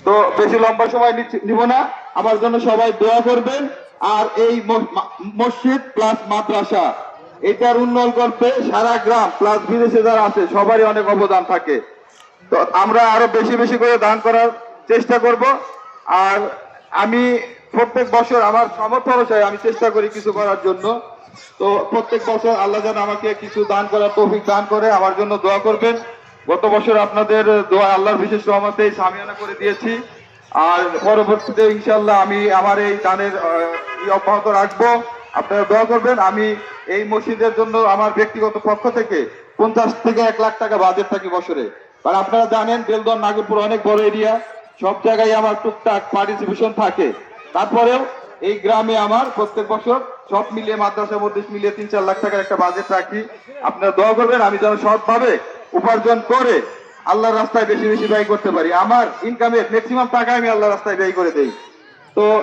তো বেশি লম্বা সময় নিব না, আমার জন্য সবাই দোয়া করবেন। আর এই মসজিদ প্লাস মাদ্রাসা এটার উন্নয়ন করতে সারা গ্রাম প্লাস বিদেশে যারা আছে সবারই অনেক অবদান থাকে। তো আমরা আরো বেশি বেশি করে দান করার চেষ্টা করব। আর আমি প্রত্যেক বছর আমার সামর্থ্য অনুযায়ী আমি চেষ্টা করি কিছু করার জন্য। তো প্রত্যেক বছর আল্লাহ যেন আমাকে কিছু দান করার তৌফিক দান করে, আমার জন্য দোয়া করবেন। গত বছর আপনাদের দোয়া আল্লাহর বিশেষ রহমতে সামিয়ানা করে দিয়েছি। আর পরবর্তীতে ইনশাল্লাহ আমি আমার এই দানের অব্যাহত রাখবো। আপনারা দোয়া করবেন। আমি এই মসজিদের জন্য আমার ব্যক্তিগত পক্ষ থেকে 50 থেকে 1 লাখ টাকা বাজেট থাকি বছরে। কারণ আপনারা জানেন বেলদন নাগরপুর অনেক বড় এরিয়া, সব জায়গায় আমার টুকটাক পার্টিসিপেশন থাকে। তারপরেও এই গ্রামে আমার প্রত্যেক বছর সব মিলিয়ে মাদ্রাসা মসজিদ মিলিয়ে 3-4 লাখ টাকার একটা বাজেট রাখি। আপনারা দোয়া করবেন আমি যেন সৎভাবে উপার্জন করে আল্লাহর রাস্তায় বেশি বেশি ব্যয় করতে পারি। আমার ইনকামের ম্যাক্সিমাম টাকা আমি আল্লাহর রাস্তায় ব্যয় করে দেই। তো